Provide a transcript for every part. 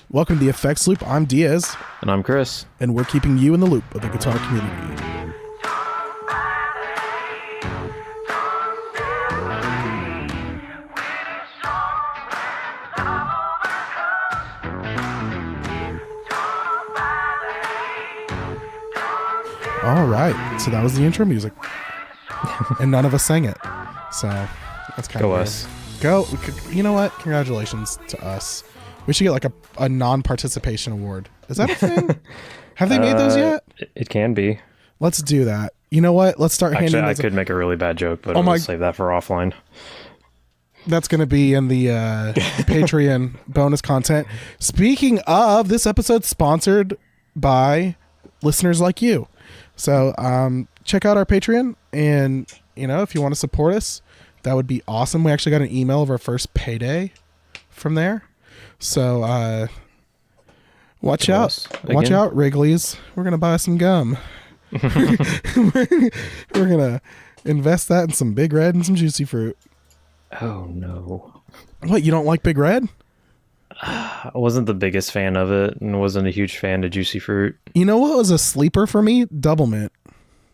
Welcome to the Effects Loop. I'm Diaz. And I'm Chris. And we're keeping you in the loop of the guitar community. All right. So that was the intro music. And none of us sang it. So that's kind of Go weird. us. Go. You know what? Congratulations to us. We should get like a non-participation award. Is that a thing? Have they made those yet? It can be. Let's do that. You know what? Let's start handing. Actually, I could make a really bad joke, but my- I'll save that for offline. That's going to be in the Patreon bonus content. Speaking of, this episode's sponsored by listeners like you. So check out our Patreon, and if you want to support us, that would be awesome. We actually got an email of our first payday from there. So watch out. Watch out, Wrigley's. We're going to buy some gum. We're going to invest that in some Big Red and some Juicy Fruit. Oh, no. What, you don't like Big Red? I wasn't the biggest fan of it and wasn't a huge fan of Juicy Fruit. You know what was a sleeper for me? Double Mint.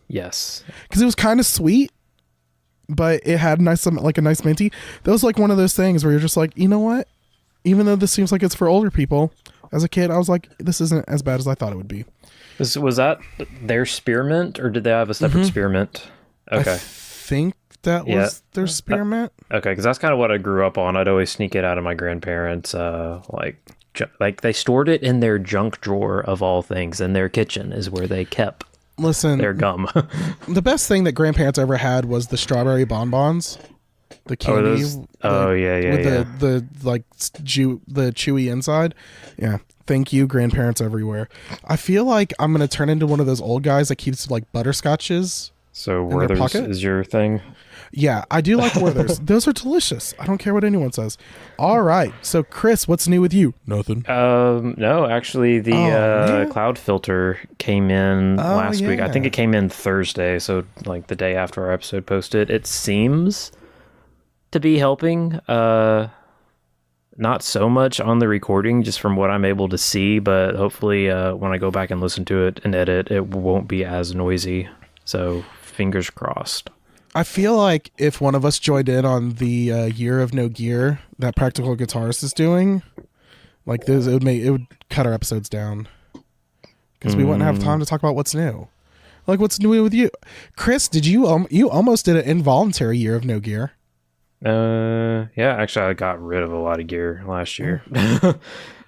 Yes. Because it was kind of sweet, but it had a nice minty. That was like one of those things where you're just like, you know what? Even though this seems like it's for older people, as a kid, I was like, this isn't as bad as I thought it would be. Was that their spearmint, or did they have a separate spearmint? Okay. I think that was their spearmint. Okay, because that's kind of what I grew up on. I'd always sneak it out of my grandparents. Like they stored it in their junk drawer of all things, in their kitchen is where they kept their gum. The best thing that grandparents ever had was the strawberry bonbons. The candy. With the chewy inside. Yeah. Thank you, grandparents everywhere. I feel like I'm going to turn into one of those old guys that keeps like butterscotches. So Werther's is your thing? Yeah, I do like Werther's. Those are delicious. I don't care what anyone says. All right. So Chris, what's new with you? Nothing. No, actually the cloud filter came in last week. I think it came in Thursday, so like the day after our episode posted. It seems to be helping. Not so much on the recording, just from what I'm able to see, but hopefully when I go back and listen to it and edit, it won't be as noisy. So fingers crossed. I feel like if one of us joined in on the year of no gear that Practical Guitarist is doing, like this, it would cut our episodes down because we wouldn't have time to talk about what's new. Like what's new with you, Chris? Did you you almost did an involuntary year of no gear? Yeah, actually I got rid of a lot of gear last year.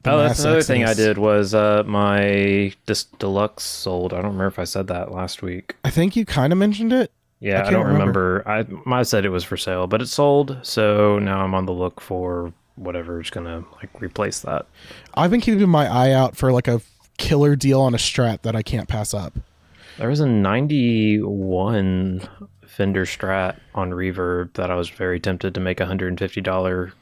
That's another thing I did was my deluxe sold. I don't remember if I said that last week. I think you kind of mentioned it. Yeah, I don't remember. I might have said it was for sale, but it sold. So now I'm on the look for whatever's gonna like replace that. I've been keeping my eye out for like a killer deal on a Strat that I can't pass up. There was a 91 Fender Strat on Reverb that I was very tempted to make $150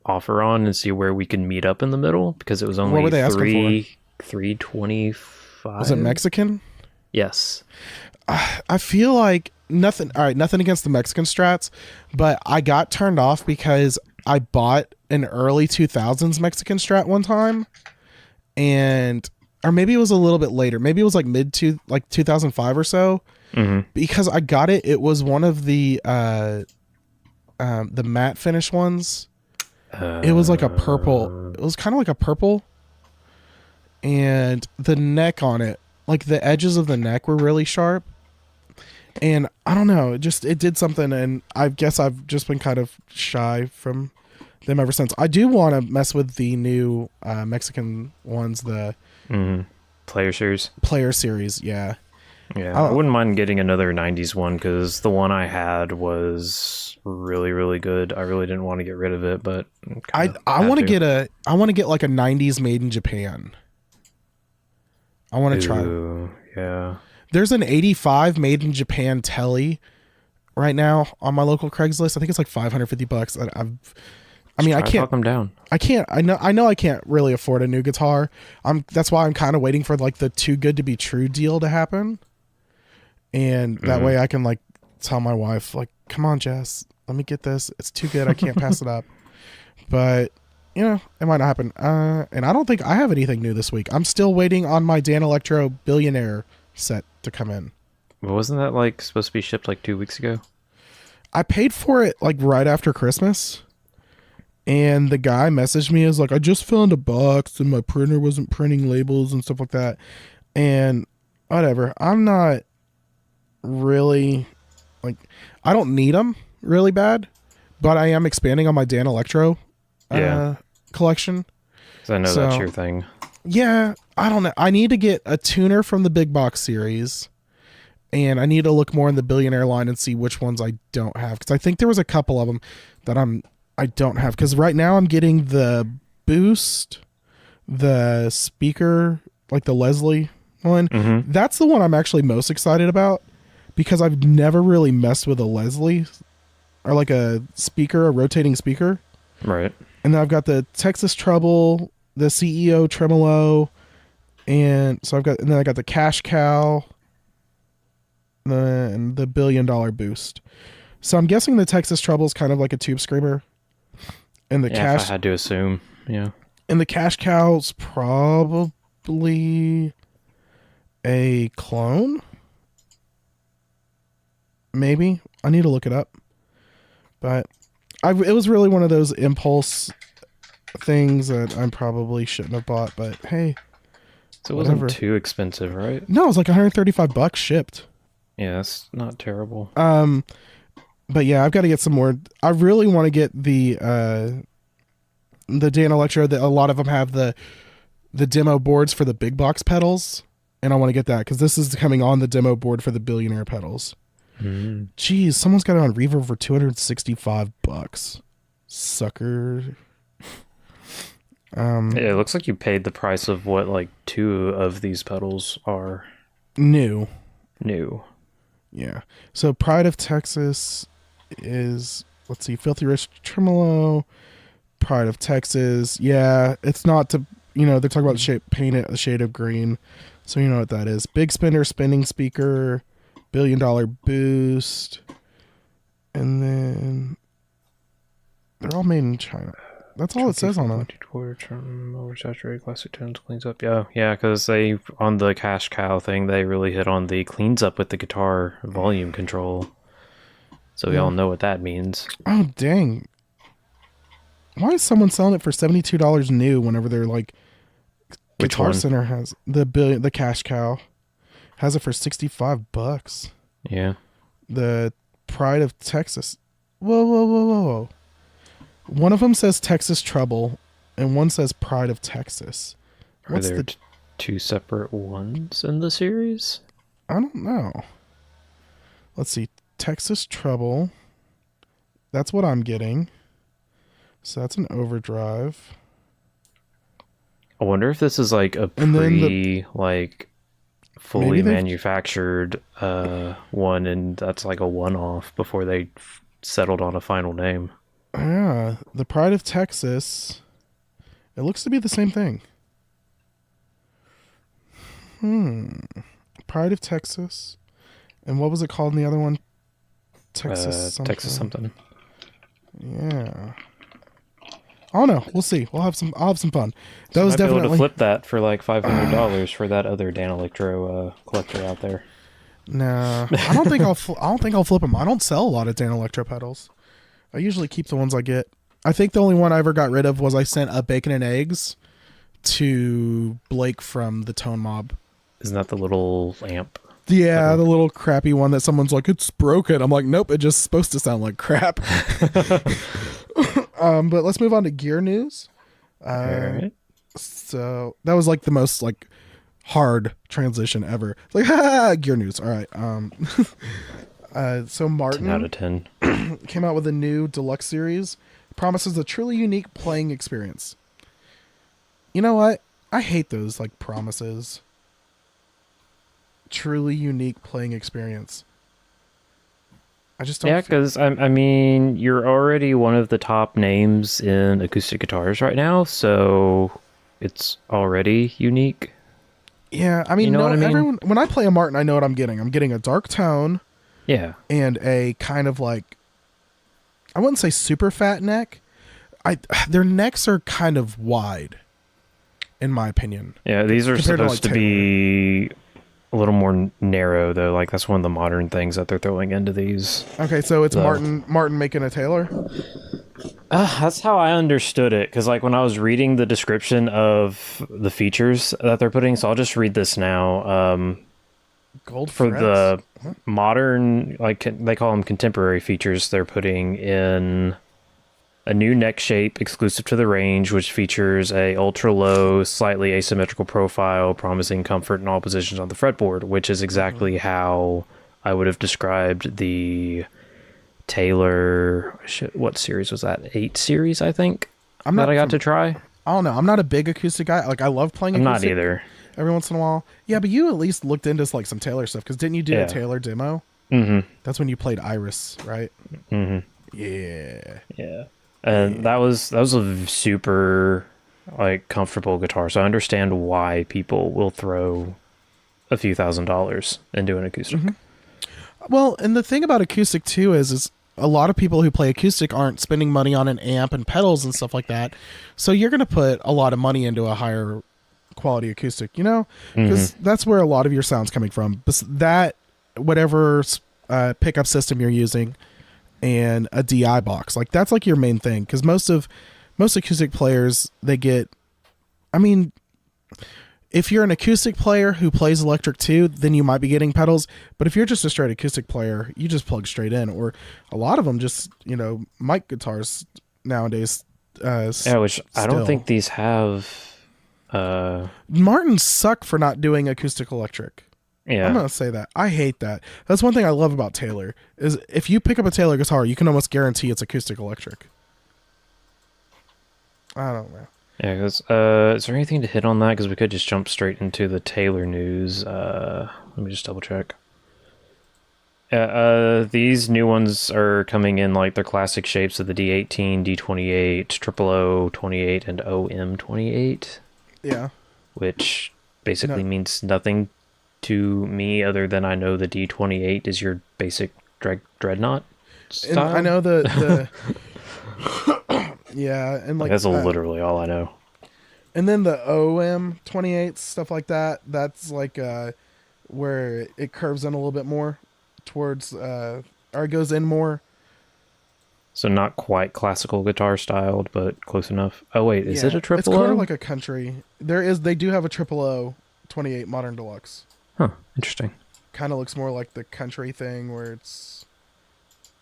offer on and see where we can meet up in the middle, because it was only what were they asking for? $325. Was it Mexican? Yes. I feel like nothing against the Mexican Strats, but I got turned off because I bought an early 2000s Mexican Strat one time, or maybe it was a little bit later. Maybe it was like 2005 or so. Mm-hmm. Because I got it. It was one of the matte finish ones. It was like a purple. It was kind of like a purple, and the neck on it, like the edges of the neck were really sharp. And I don't know, it did something, and I guess I've just been kind of shy from them ever since. I do want to mess with the new Mexican ones, the Player Series, yeah. Yeah, I wouldn't mind getting another 90s one, because the one I had was really, really good. I really didn't want to get rid of it, but I want to get like a 90s made in Japan. I want to try. Yeah. There's an 85 made in Japan Telly right now on my local Craigslist. I think it's like $550. I can't talk them down. I know I can't really afford a new guitar. That's why I'm kind of waiting for like the too good to be true deal to happen. And that way I can like tell my wife, like, come on, Jess, let me get this. It's too good. I can't pass it up. But it might not happen. And I don't think I have anything new this week. I'm still waiting on my Danelectro Billionaire set to come in. But wasn't that like supposed to be shipped like 2 weeks ago? I paid for it like right after Christmas. And the guy messaged me as like, I just found a box and my printer wasn't printing labels and stuff like that. And whatever. I'm not really like, I don't need them really bad, but I am expanding on my Danelectro collection. So I know that's your thing. Yeah, I don't know. I need to get a tuner from the big box series, and I need to look more in the Billionaire line and see which ones I don't have, because I think there was a couple of them that I don't have, because right now I'm getting the Boost, the speaker, like the Leslie one. Mm-hmm. That's the one I'm actually most excited about, because I've never really messed with a Leslie or like a speaker, a rotating speaker. Right. And then I've got the Texas Trouble, the CEO Tremolo, and then I got the Cash Cow, and the $1 Billion Boost. So I'm guessing the Texas Trouble is kind of like a tube screamer, and the Cash. If I had to assume, yeah. And the Cash Cow's probably a clone. Maybe I need to look it up, but it was really one of those impulse things that I probably shouldn't have bought, but hey. So it wasn't too expensive, right? No, it was like $135 shipped. Yeah, that's not terrible. But yeah, I've got to get some more. I really want to get the Danelectro, that a lot of them have the demo boards for the big box pedals, and I want to get that because this is coming on the demo board for the Billionaire pedals. Jeez, someone's got it on Reverb for $265. Sucker. It looks like you paid the price of what like 2 of these pedals are new. Yeah. So Pride of Texas is, let's see, Filthy Rich Tremolo, Pride of Texas. Yeah, it's not to, they're talking about the shape, paint it a shade of green. So you know what that is. Big Spinner spinning speaker, $1 Billion Boost, and then they're all made in China. That's all it says on them. Oversaturated classic tones cleans up. Yeah, because they on the Cash Cow thing, they really hit on the cleans up with the guitar volume control. So we all know what that means. Oh dang! Why is someone selling it for $72 new whenever they're like, Guitar Center has the Cash Cow has it for $65. Yeah. The Pride of Texas. Whoa. One of them says Texas Trouble, and one says Pride of Texas. Are there 2 separate ones in the series? I don't know. Let's see. Texas Trouble. That's what I'm getting. So that's an overdrive. I wonder if this is like a fully manufactured one, and that's like a one-off before they settled on a final name. Yeah, the Pride of Texas. It looks to be the same thing. Pride of Texas. And what was it called in the other one? Texas something. Yeah. I don't know. We'll see. I'll have some fun. That was definitely able to flip that for like $500 for that other Danelectro collector out there. Nah, I don't think I'll flip them. I don't sell a lot of Danelectro pedals. I usually keep the ones I get. I think the only one I ever got rid of was I sent a Bacon and Eggs to Blake from the Tone Mob. Isn't that the little amp? Yeah, the little crappy one that someone's like, it's broken. I'm like, nope, it's just supposed to sound like crap. But let's move on to gear news. All right. So that was like the most like hard transition ever. It's like, gear news. All right. So Martin 10 out of 10 came out with a new deluxe series. Promises a truly unique playing experience. You know what? I hate those like promises. Truly unique playing experience. I just don't. Yeah, because I mean, you're already one of the top names in acoustic guitars right now, so it's already unique. Yeah, I mean, you know what I mean? Everyone, when I play a Martin, I know what I'm getting. I'm getting a dark tone. Yeah. And a kind of like, I wouldn't say super fat neck. their necks are kind of wide, in my opinion. Yeah, these are supposed to be a little more narrow, though. Like, that's one of the modern things that they're throwing into these. Okay, so it's Martin making a Taylor? That's how I understood it, because like when I was reading the description of the features that they're putting, so I'll just read this now. Gold for frets? the modern, like they call them contemporary features, they're putting in a new neck shape exclusive to the range, which features a ultra low, slightly asymmetrical profile, promising comfort in all positions on the fretboard, which is exactly how I would have described the Taylor. What series was that? 8 series, I think. I got to try. I don't know. I'm not a big acoustic guy. Like, I love playing acoustic. I'm not either. Every once in a while. Yeah, but you at least looked into like some Taylor stuff, because didn't you do a Taylor demo? Mm-hmm. That's when you played Iris, right? Mm-hmm. Yeah. Yeah. And that was a super like comfortable guitar. So I understand why people will throw a few $1,000s into an acoustic. Mm-hmm. Well, and the thing about acoustic too is a lot of people who play acoustic aren't spending money on an amp and pedals and stuff like that. So you're going to put a lot of money into a higher quality acoustic, because that's where a lot of your sound's coming from. That, whatever pickup system you're using, and a DI box, like that's like your main thing. Because most acoustic players, they get, I mean, if you're an acoustic player who plays electric too, then you might be getting pedals. But if you're just a straight acoustic player, you just plug straight in. Or a lot of them just, mic guitars nowadays. Which I don't think these have. Martins suck for not doing acoustic electric. Yeah, I'm gonna say that. I hate that. That's one thing I love about Taylor, is if you pick up a Taylor guitar, you can almost guarantee it's acoustic electric. I don't know. Yeah, because is there anything to hit on that? Because we could just jump straight into the Taylor news. Let me just double check. These new ones are coming in like their classic shapes of the D18, D28, Triple O 28, and OM 28. Yeah. Which basically means nothing to me other than I know the D28 is your basic dreadnought style. And I know the yeah, and like that's literally all I know. And then the OM 28 stuff like that, that's like where it curves in a little bit more towards or it goes in more. So not quite classical guitar styled, but close enough. Oh wait, is it a triple O? It's kind of like a country. They do have a triple O 28 Modern Deluxe. Huh, interesting. Kind of looks more like the country thing where it's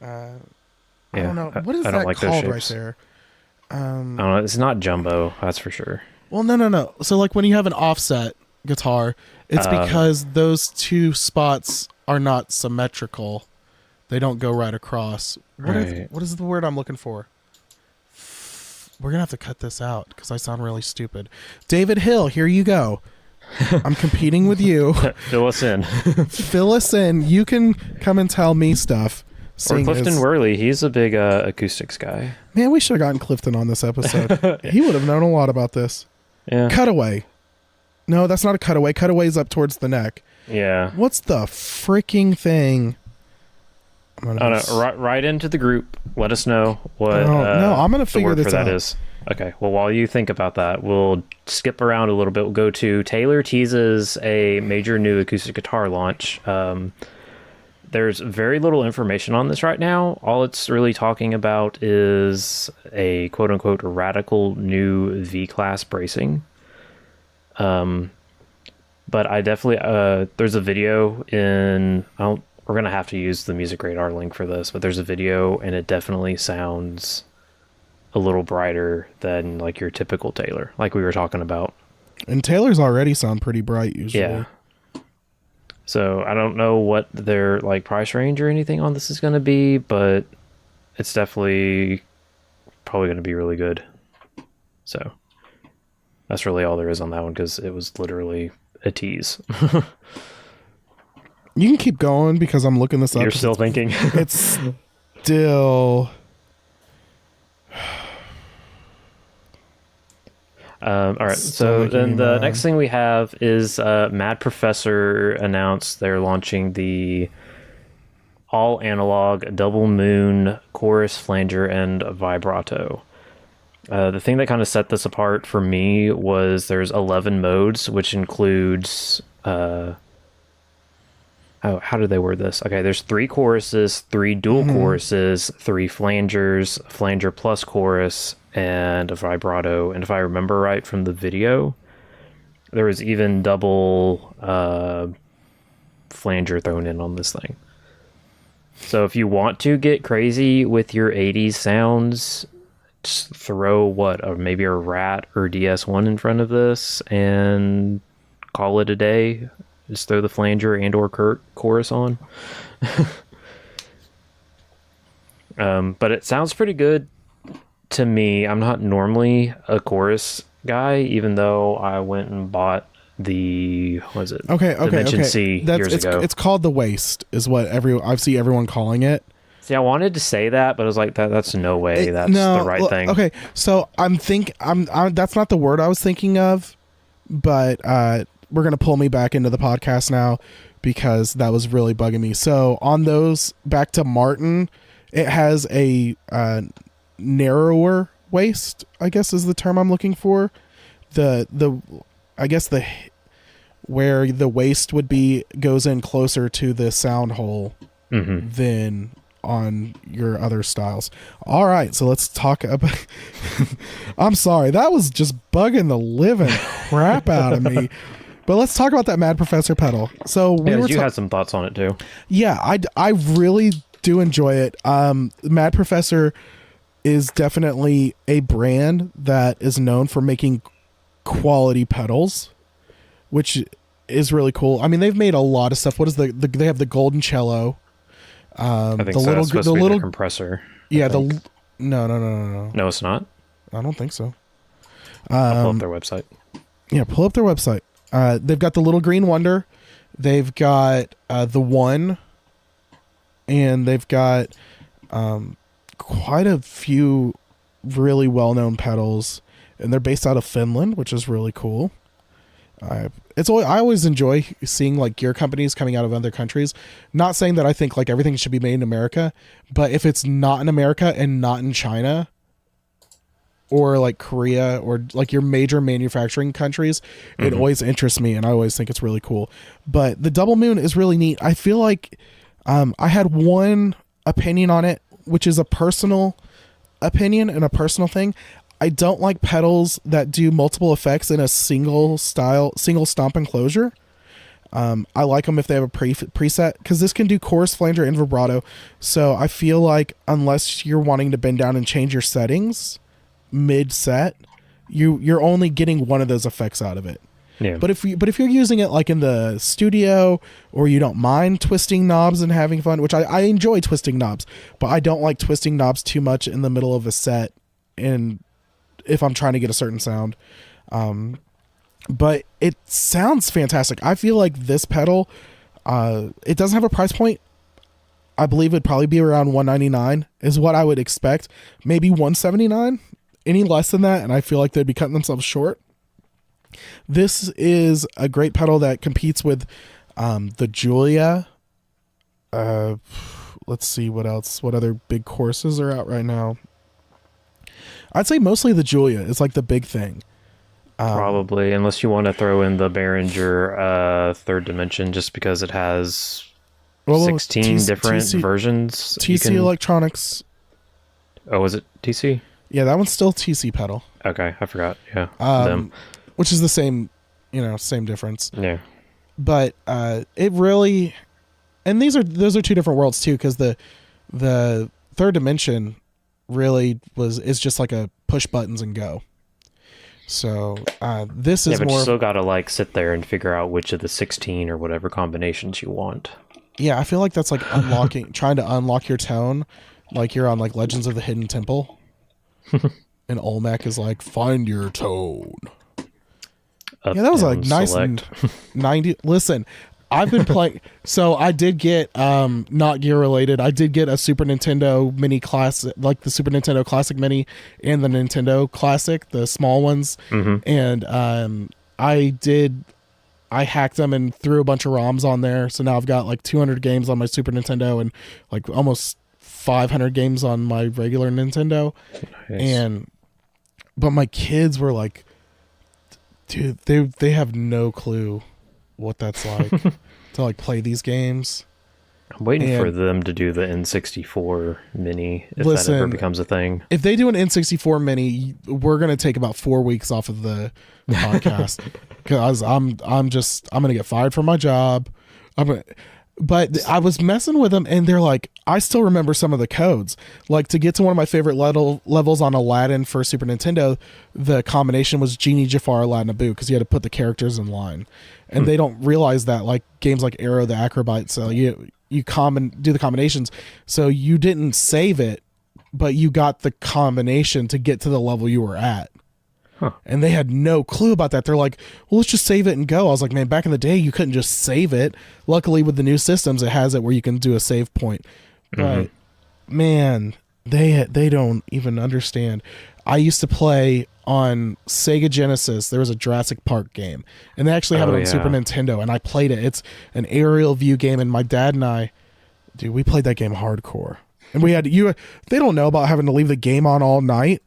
I don't know. What is that like called right there? I don't know. It's not jumbo, that's for sure. Well, no. So like when you have an offset guitar, it's because those two spots are not symmetrical. They don't go right across. What is the word I'm looking for? We're going to have to cut this out because I sound really stupid. David Hill, here you go. I'm competing with you. Fill us in. Fill us in. You can come and tell me stuff. Or Clifton Worley. He's a big acoustics guy. Man, we should have gotten Clifton on this episode. He would have known a lot about this. Yeah. Cutaway. No, that's not a cutaway. Cutaway's up towards the neck. Yeah. What's the freaking thing? Right into the group. Let us know what. No, I'm gonna figure this out. That is. Okay. Well, while you think about that, we'll skip around a little bit. We'll go to Taylor teases a major new acoustic guitar launch. There's very little information on this right now. All it's really talking about is a quote unquote radical new V-class bracing. But I definitely there's a video we're gonna have to use the Music Radar link for this, but there's a video and it definitely sounds a little brighter than like your typical Taylor, like we were talking about. And Taylors already sound pretty bright usually. Yeah. So I don't know what their like price range or anything on this is going to be, but it's definitely probably going to be really good. So that's really all there is on that one because it was literally a tease. You can keep going because I'm looking this up. You're still thinking. It's still... all right, so then the next thing we have is Mad Professor announced they're launching the all analog double moon chorus flanger and vibrato. The thing that kind of set this apart for me was there's 11 modes, which includes how did they word this? Okay, there's 3 choruses, 3 dual choruses, 3 flangers, flanger plus chorus, and a vibrato. And if I remember right from the video, there was even double flanger thrown in on this thing. So if you want to get crazy with your 80s sounds, just throw maybe a Rat or DS1 in front of this and call it a day. Just throw the flanger and or chorus on. But it sounds pretty good to me. I'm not normally a chorus guy, even though I went and bought the Dimension C years ago. It's called the Waste, is what I see everyone calling it. See, I wanted to say that, but I was like, that's no way that's the right thing. Okay, so I'm that's not the word I was thinking of, but we're gonna pull me back into the podcast now because that was really bugging me. So on those, back to Martin, it has a narrower waist, I guess is the term I'm looking for. Where the waist would be goes in closer to the sound hole than on your other styles. All right, so let's talk about I'm sorry, that was just bugging the living crap out of me. But let's talk about that Mad Professor pedal. So you had some thoughts on it too. Yeah, I really do enjoy it. Mad Professor is definitely a brand that is known for making quality pedals, which is really cool. I mean, they've made a lot of stuff. What is they have the Golden Cello. I think the little compressor. Yeah, no. No, it's not. I don't think so. I'll pull up their website. Yeah, pull up their website. They've got the Little Green Wonder. They've got the One, and they've got quite a few really well-known pedals, and they're based out of Finland, which is really cool. I always enjoy seeing like gear companies coming out of other countries. Not saying that I think like everything should be made in America, but if it's not in America and not in China or like Korea or like your major manufacturing countries, it always interests me, and I always think it's really cool. But the Double Moon is really neat. I feel like I had one opinion on it, which is a personal opinion and a personal thing. I don't like pedals that do multiple effects in a single stomp enclosure. I like them if they have a preset, because this can do chorus, flanger, and vibrato. So I feel like unless you're wanting to bend down and change your settings mid-set, you're only getting one of those effects out of it. Yeah. But if you're using it like in the studio, or you don't mind twisting knobs and having fun, which I enjoy twisting knobs, but I don't like twisting knobs too much in the middle of a set, and if I'm trying to get a certain sound. But it sounds fantastic. I feel like this pedal, it doesn't have a price point. I believe it'd probably be around $199 is what I would expect. Maybe $179. Any less than that, and I feel like they'd be cutting themselves short. This is a great pedal that competes with the Julia. Let's see what else. What other big courses are out right now? I'd say mostly the Julia is like the big thing. Probably, unless you want to throw in the Behringer Third Dimension, just because it has 16 different versions. TC Electronics. Oh, was it TC? Yeah, that one's still TC pedal. Okay, I forgot. Yeah, them. Which is the same, same difference. Yeah, but it really, and those are two different worlds too, because the Third Dimension really is just like a push buttons and go. So this is but more. You still gotta like sit there and figure out which of the 16 or whatever combinations you want. Yeah, I feel like that's like trying to unlock your tone, like you're on like Legends of the Hidden Temple, and Olmec is like, find your tone. Up, yeah, that was like nice select. 90. Listen, I've been playing. So I did get not gear related. I did get a Super Nintendo Mini Classic, like the Super Nintendo Classic Mini and the Nintendo Classic, the small ones. And I hacked them and threw a bunch of ROMs on there. So now I've got like 200 games on my Super Nintendo and like almost 500 games on my regular Nintendo. Nice. And but my kids were like, dude, they have no clue what that's like to like play these games. I'm waiting for them to do the N64 mini if that ever becomes a thing. If they do an N64 mini, we're gonna take about 4 weeks off of the podcast because I'm gonna get fired from my job. But I was messing with them, and they're like, I still remember some of the codes. Like, to get to one of my favorite levels on Aladdin for Super Nintendo, the combination was Genie, Jafar, Aladdin, Abu, because you had to put the characters in line. And they don't realize that, like, games like Arrow the Acrobat, so you do the combinations. So you didn't save it, but you got the combination to get to the level you were at. Huh. And they had no clue about that. They're like, well, let's just save it and go. I was like, man, back in the day, you couldn't just save it. Luckily, with the new systems, it has it where you can do a save point. But, man, they don't even understand. I used to play on Sega Genesis. There was a Jurassic Park game. And they actually have it on Super Nintendo. And I played it. It's an aerial view game. And my dad and I, dude, we played that game hardcore. And we had they don't know about having to leave the game on all night.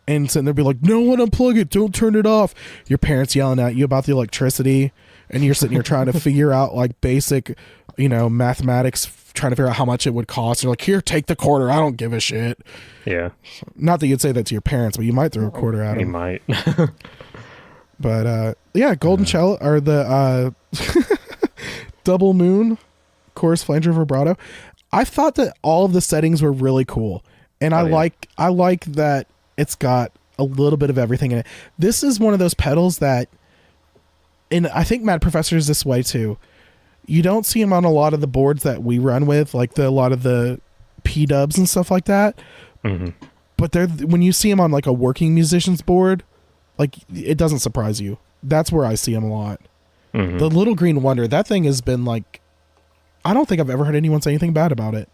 And sitting there be like, no one unplug it, don't turn it off. Your parents yelling at you about the electricity, and you're sitting here trying to figure out like basic, mathematics, trying to figure out how much it would cost. You're like, here, take the quarter. I don't give a shit. Yeah. Not that you'd say that to your parents, but you might throw a quarter at them. You might. But Golden Cello or the Double Moon Chorus Flanger Vibrato. I thought that all of the settings were really cool, and I like that. It's got a little bit of everything in it. This is one of those pedals that, and I think Mad Professor is this way too. You don't see them on a lot of the boards that we run with, like a lot of the P-dubs and stuff like that. Mm-hmm. But when you see them on like a working musician's board, like it doesn't surprise you. That's where I see them a lot. Mm-hmm. The Little Green Wonder, that thing has been like, I don't think I've ever heard anyone say anything bad about it.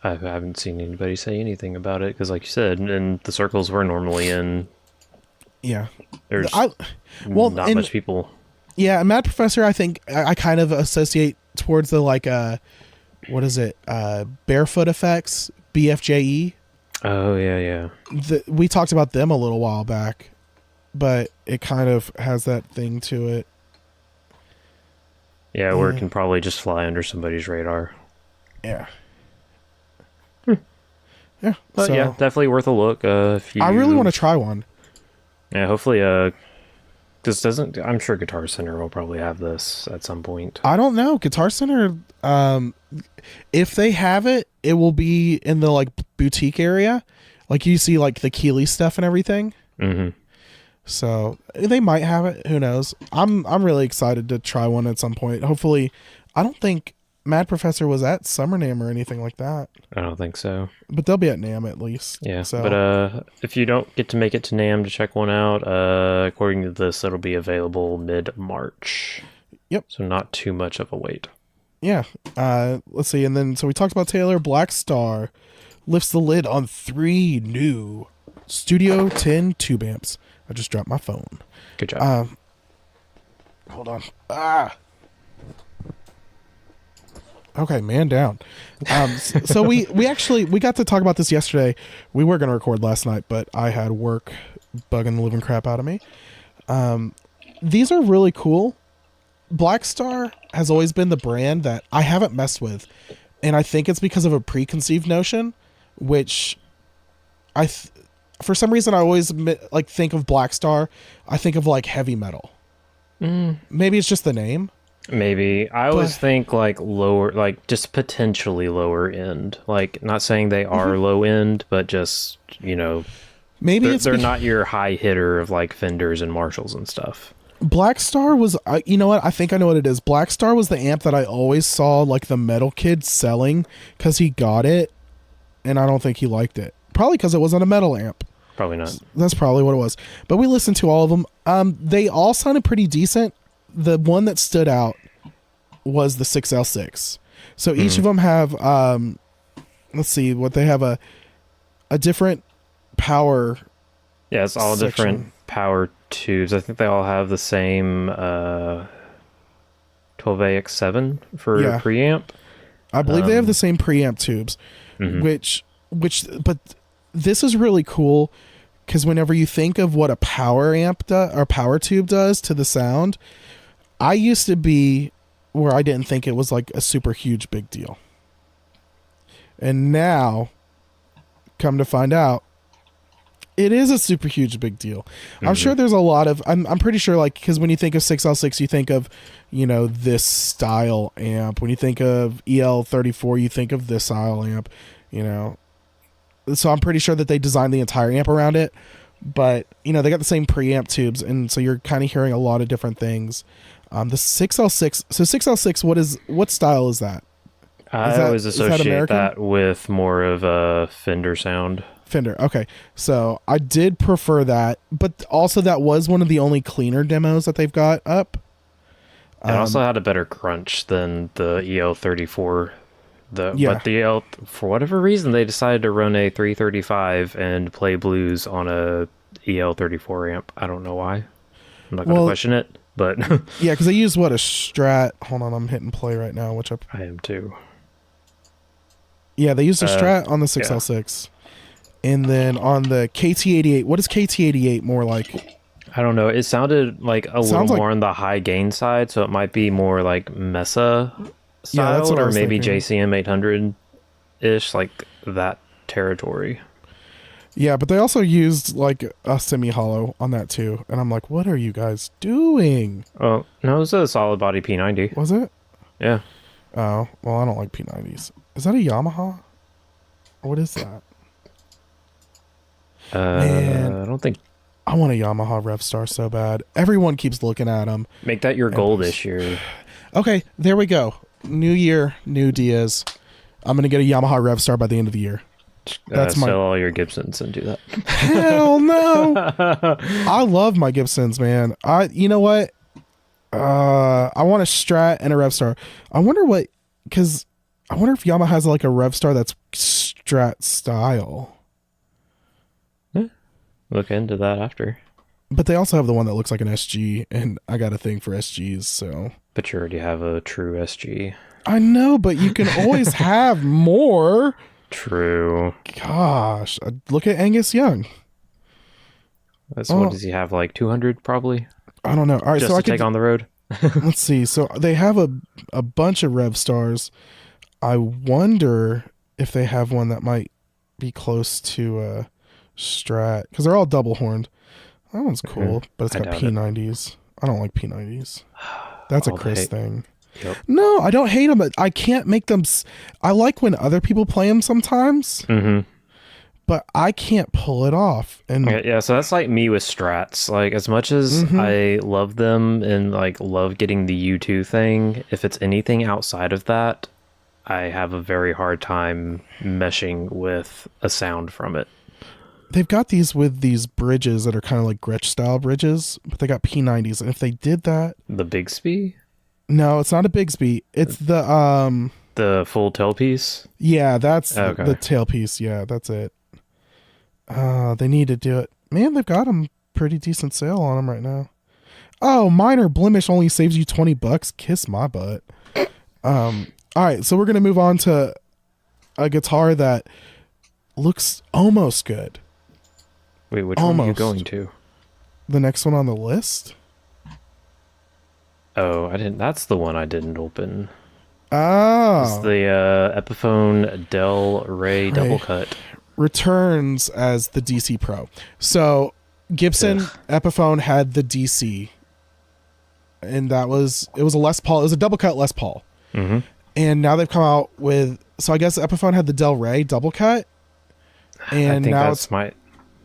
I haven't seen anybody say anything about it because, like you said, in the circles we're normally in, there's not much people. Yeah, Mad Professor, I think I kind of associate towards the like Barefoot Effects, BFJE. Oh yeah. We talked about them a little while back, but it kind of has that thing to it. Yeah, where it can probably just fly under somebody's radar. Yeah. Yeah, but yeah, definitely worth a look. If you, I really want to try one. Yeah, hopefully, this doesn't. I'm sure Guitar Center will probably have this at some point. I don't know. Guitar Center, if they have it, it will be in the like boutique area, like you see like the Keeley stuff and everything. Mm-hmm. So they might have it. Who knows? I'm really excited to try one at some point. Hopefully, I don't think Mad Professor was at Summer NAMM or anything like that. I don't think so. But they'll be at NAMM at least. Yeah. So. But if you don't get to make it to NAMM to check one out, according to this, it'll be available mid-March. Yep. So not too much of a wait. Yeah. Let's see. And then, so we talked about Taylor. Black Star lifts the lid on 3 new Studio 10 tube amps. I just dropped my phone. Good job. Hold on. Okay, man down. So we got to talk about this yesterday. We were going to record last night, but I had work bugging the living crap out of me. These are really cool. Black Star has always been the brand that I haven't messed with, and I think it's because of a preconceived notion, which for some reason I always like think of Black Star. I think of like heavy metal. Maybe it's just the name. Maybe. I always think like lower, like just potentially lower end. Like not saying they are low end, but just, maybe they're not your high hitter of like Fenders and Marshalls and stuff. Black Star was, you know what? I think I know what it is. Black Star was the amp that I always saw like the metal kid selling because he got it, and I don't think he liked it. Probably because it wasn't a metal amp. Probably not. That's probably what it was. But we listened to all of them. They all sounded pretty decent. The one that stood out was the 6L6. So each of them have, let's see, what they have a different power. Yeah, it's all section. Different power tubes. I think they all have the same 12AX7 for preamp. I believe they have the same preamp tubes, but this is really cool because whenever you think of what a power amp or power tube does to the sound, I used to be where I didn't think it was like a super huge big deal. And now, come to find out, it is a super huge big deal. Mm-hmm. I'm sure there's a lot of, I'm pretty sure, like, because when you think of 6L6, you think of, you know, this style amp. When you think of EL34, you think of this style amp, you know. So I'm pretty sure that they designed the entire amp around it. But, you know, they got the same preamp tubes, and so you're kind of hearing a lot of different things. The 6L6, so 6L6, what style is that? I always associate that with more of a Fender sound. Fender, okay. So I did prefer that, but also that was one of the only cleaner demos that they've got up. It also had a better crunch than the EL34. But the EL, for whatever reason, they decided to run a 335 and play blues on a EL34 amp. I don't know why. I'm not going to question it, but... yeah, because they use, a Strat... Hold on, I'm hitting play right now, which I am too. Yeah, they used a Strat on the 6L6. Yeah. And then on the KT88, what is KT88 more like? I don't know. It sounded like a little more on the high gain side, so it might be more like Mesa style, or maybe thinking. JCM 800-ish, like that territory. Yeah, but they also used like a semi-hollow on that too, and I'm like, what are you guys doing? Oh, no, it was a solid body P90. Was it? Yeah. Oh, well, I don't like P90s. Is that a Yamaha? What is that? Man, I don't think... I want a Yamaha Revstar so bad. Everyone keeps looking at them. Make that your goal this year. Okay, there we go. New year, new Diaz. I'm going to get a Yamaha Revstar by the end of the year. That's sell all your Gibsons and do that. Hell no. I love my Gibsons, man. You know what? I want a Strat and a Revstar. I wonder if Yamaha has like a Revstar that's Strat style. Look into that after. But they also have the one that looks like an SG, and I got a thing for SGs, so... But you already have a true SG. I know, but you can always have more. True. Gosh, look at Angus Young. What does he have, like 200 probably? I don't know. All right, just so to take on the road? Let's see. So they have a bunch of Revstars. I wonder if they have one that might be close to... Strat, because they're all double horned. That one's cool, but it's got P90s. I don't like P90s. That's a Chris thing. Yep. No, I don't hate them, but I can't make them. I like when other people play them sometimes, but I can't pull it off. And yeah, so that's like me with Strats. Like, as much as I love them and like love getting the U2 thing, if it's anything outside of that, I have a very hard time meshing with a sound from it. They've got these with these bridges that are kind of like Gretsch style bridges, but they got P90s. And if they did that... The Bigsby? No, it's not a Bigsby. It's the full tailpiece? Yeah, that's the tailpiece. Yeah, that's it. They need to do it. Man, they've got them pretty decent sale on them right now. Oh, minor blemish only saves you $20. Kiss my butt. All right, so we're going to move on to a guitar that looks almost good. Wait, which one are you going to? The next one on the list? Oh, I didn't. That's the one I didn't open. Oh. It's the Epiphone Del Rey double cut. Returns as the DC Pro. So Gibson Epiphone had the DC, and it was a Les Paul. It was a double cut Les Paul. Mm-hmm. And now they've come out with. So I guess Epiphone had the Del Rey double cut. And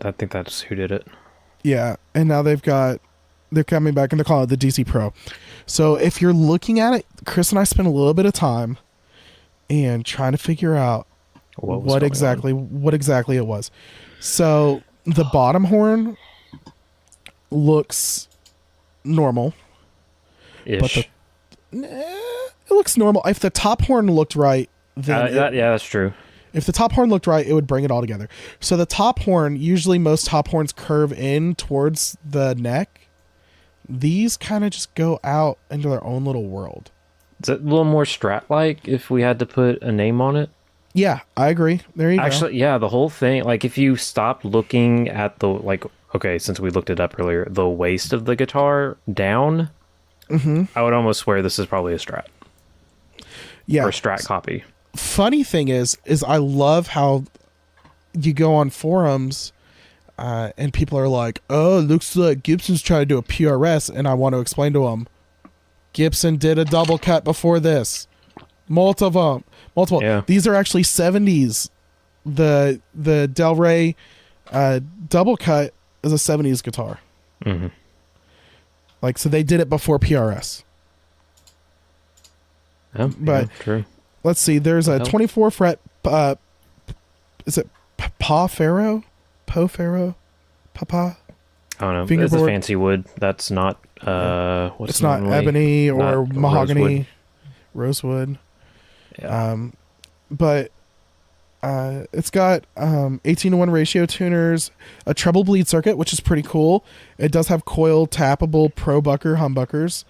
I think that's who did it. Yeah, and now they're coming back and they're calling it the DC Pro. So if you're looking at it, Chris and I spent a little bit of time and trying to figure out what exactly it was. So the bottom horn looks normal. Ish. But it looks normal. If the top horn looked right, then that's true. If the top horn looked right, it would bring it all together. So the top horn, usually most top horns curve in towards the neck. These kind of just go out into their own little world. Is it a little more Strat-like if we had to put a name on it? Yeah, I agree. There you go. Actually, yeah, the whole thing, like if you stop looking at the, like, okay, since we looked it up earlier, the waist of the guitar down, I would almost swear this is probably a Strat. Yeah. Or a Strat copy. Funny thing is I love how you go on forums and people are like, oh, it looks like Gibson's trying to do a PRS, and I want to explain to them, Gibson did a double cut before this. Multiple. Yeah. These are actually 70s. The Del Rey double cut is a 70s guitar. Mm-hmm. Like, so they did it before PRS. Yeah, but true. Let's see. There's a 24 fret. Is it Pa Pharaoh? Po Pharaoh? Papa? I don't know. Fingerboard? It's a fancy wood. That's not. What's it's not ebony or mahogany, rosewood. Yeah. But it's got 18-to-1 ratio tuners, a treble bleed circuit, which is pretty cool. It does have coil tappable pro bucker humbuckers.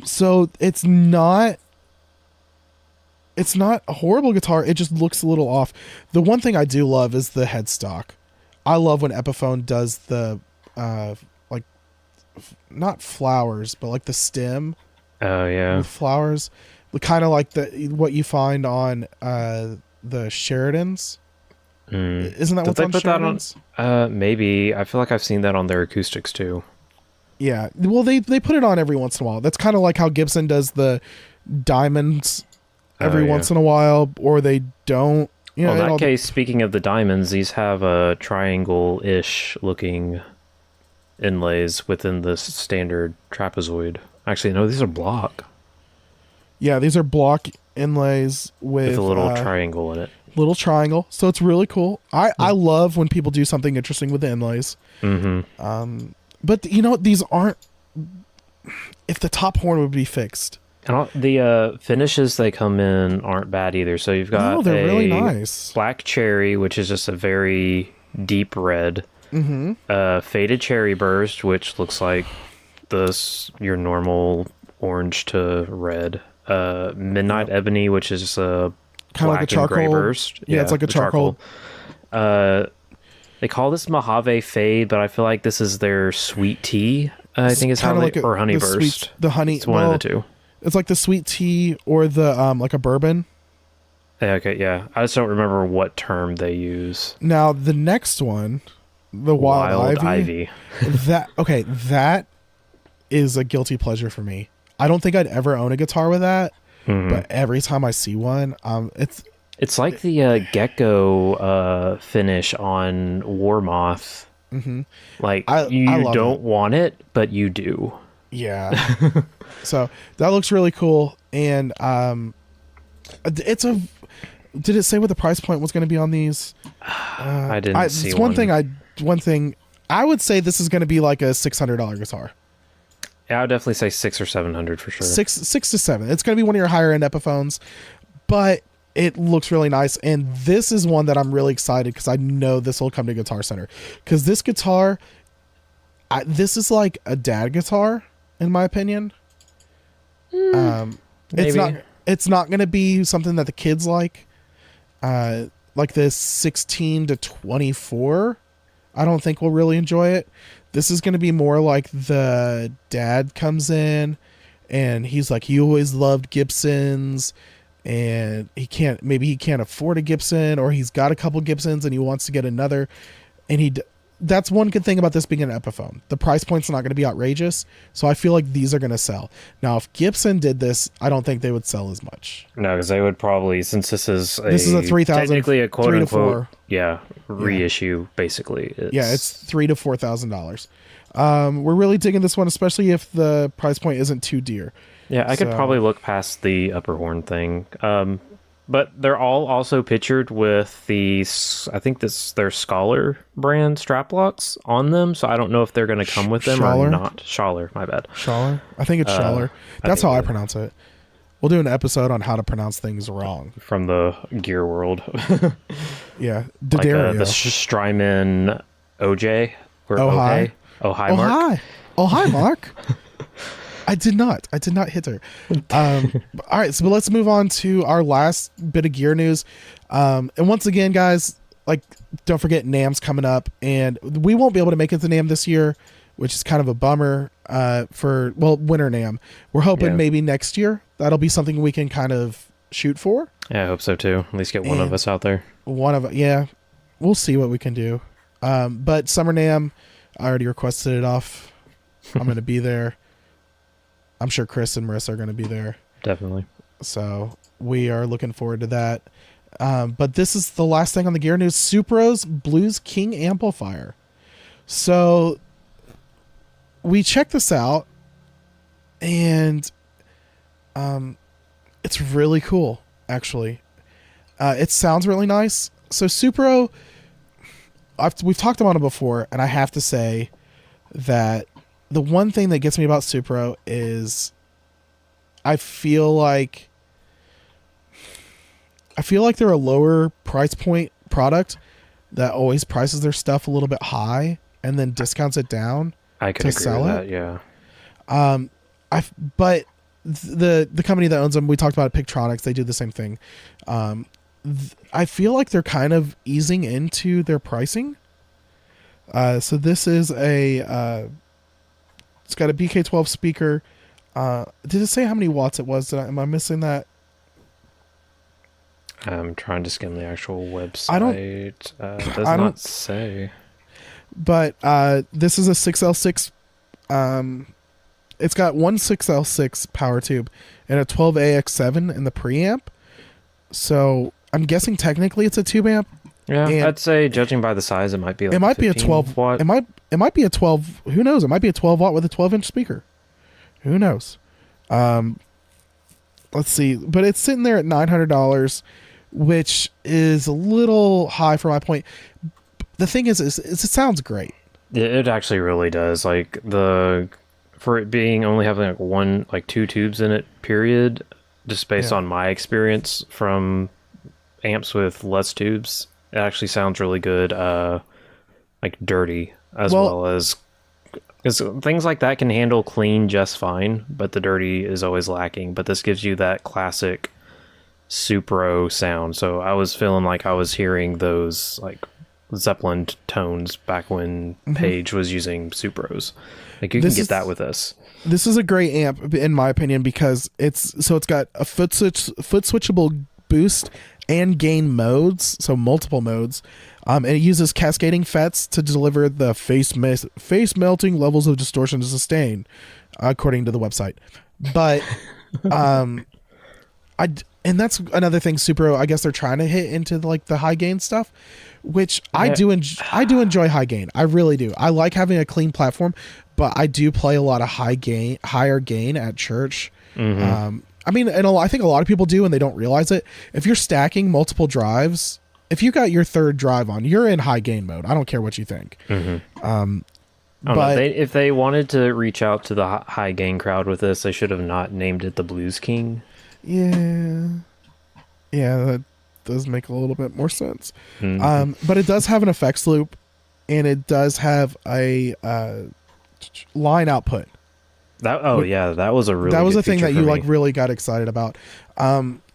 So it's not a horrible guitar. It just looks a little off. The one thing I do love is the headstock. I love when Epiphone does the like not flowers, but like the stem. Oh yeah. With flowers, kind of like what you find on the Sheridans. Isn't that Did what's they on put Sheridans? That on? Maybe. I feel like I've seen that on their acoustics too. Yeah. Well, they put it on every once in a while. That's kind of like how Gibson does the diamonds every once in a while, or they don't. You know, well, in that case, speaking of the diamonds, these have a triangle-ish looking inlays within the standard trapezoid. Actually, no, these are block. Yeah, these are block inlays with a little triangle in it. Little triangle. So it's really cool. I love when people do something interesting with the inlays. Mm-hmm. But you know what? These aren't. If the top horn would be fixed. And the finishes they come in aren't bad either. So you've got they're really nice. Black cherry, which is just a very deep red. Mm-hmm. Faded cherry burst, which looks like your normal orange to red. Midnight ebony, which is a kind of like a charcoal gray burst. Yeah, it's like a charcoal. They call this Mojave Fade, but I feel like this is their sweet tea. I think it's how they, or honey burst. The honey. It's one of the two. It's like the sweet tea or the like a bourbon. Yeah, okay, yeah. I just don't remember what term they use. Now the next one, the Wild Ivy. That is a guilty pleasure for me. I don't think I'd ever own a guitar with that, but every time I see one, it's like the gecko finish on Warmoth. Mm-hmm. Like you don't want it, but you do. Yeah. So that looks really cool, and it's a. Did it say what the price point was going to be on these? I didn't see one thing. I would say this is going to be like a $600 guitar. Yeah, I would definitely say $600 or $700 for sure. Six to seven. It's going to be one of your higher end Epiphones, but it looks really nice. And this is one that I'm really excited because I know this will come to Guitar Center. Because this guitar, this is like a dad guitar, in my opinion. Maybe. It's not going to be something that the kids like this 16 to 24. I don't think we'll really enjoy it. This is going to be more like the dad comes in and he's like, he always loved Gibsons and he can't afford a Gibson, or he's got a couple Gibsons and he wants to get another. And that's one good thing about this being an Epiphone. The price point's not going to be outrageous. So I feel like these are going to sell. Now, if Gibson did this, I don't think they would sell as much. No, because they would probably, since this is a 3,000, technically a quote unquote, $4,000. Reissue, basically. It's $3,000 to $4,000. We're really digging this one, especially if the price point isn't too dear. Yeah, I could probably look past the upper horn thing. But they're all also pictured with their Scholar brand strap locks on them. So I don't know if they're going to come with them or not. Schaller, my bad. Schaller? I think it's Schaller. That's how I pronounce it. We'll do an episode on how to pronounce things wrong. From the gear world. Yeah. Like the Strymon OJ. Or Oh, hi. Oh, hi, Mark. Oh, hi, Mark. I did not hit her. All right, so let's move on to our last bit of gear news. And once again, guys, like, don't forget NAMM's coming up, and we won't be able to make it to NAMM this year, which is kind of a bummer for Winter NAMM. We're hoping maybe next year that'll be something we can kind of shoot for. Yeah, I hope so too. At least get one of us out there. We'll see what we can do. But Summer NAMM, I already requested it off. I'm going to be there. I'm sure Chris and Marissa are going to be there. Definitely. So we are looking forward to that. But this is the last thing on the gear news. Supro's Blues King amplifier. So we checked this out, and it's really cool, actually. It sounds really nice. So Supro, we've talked about it before, and I have to say that the one thing that gets me about Supro is I feel like they're a lower price point product that always prices their stuff a little bit high and then discounts it down. I could agree with that, yeah. But the company that owns them, we talked about Pictronics, they do the same thing. I feel like they're kind of easing into their pricing. So this is it's got a BK12 speaker. Did it say how many watts it was? Am I missing that? I'm trying to skim the actual website. It does not say. But this is a 6L6. It's got one 6L6 power tube and a 12AX7 in the preamp. So I'm guessing technically it's a tube amp. Yeah, I'd say judging by the size, it might be. Like it might be a 12 watt. It might be a 12. Who knows? It might be a 12 watt with a 12-inch speaker. Who knows? Let's see. But it's sitting there at $900, which is a little high for my point. The thing is it sounds great. It actually really does. Like for it being only having two tubes in it, period. Just based on my experience from amps with less tubes, it actually sounds really good. Like dirty as well as. Because things like that can handle clean just fine, but the dirty is always lacking. But this gives you that classic Supro sound. So I was feeling like I was hearing those like Zeppelin tones back when Page was using Supros. Like you can get that with this. This is a great amp, in my opinion, because it's got a foot switchable boost and gain modes, so multiple modes. And it uses cascading FETs to deliver the face melting levels of distortion to sustain, according to the website. But and that's another thing. Supro, I guess they're trying to hit into like the high gain stuff, which I do enjoy high gain. I really do. I like having a clean platform, but I do play a lot of higher gain at church. I mean, and I think a lot of people do, and they don't realize it. If you're stacking multiple drives, if you got your third drive on, you're in high gain mode. I don't care what you think. But if they wanted to reach out to the high gain crowd with this, they should have not named it the Blues King. Yeah, that does make a little bit more sense. But it does have an effects loop, and it does have a line output. That was a thing that you like really got excited about,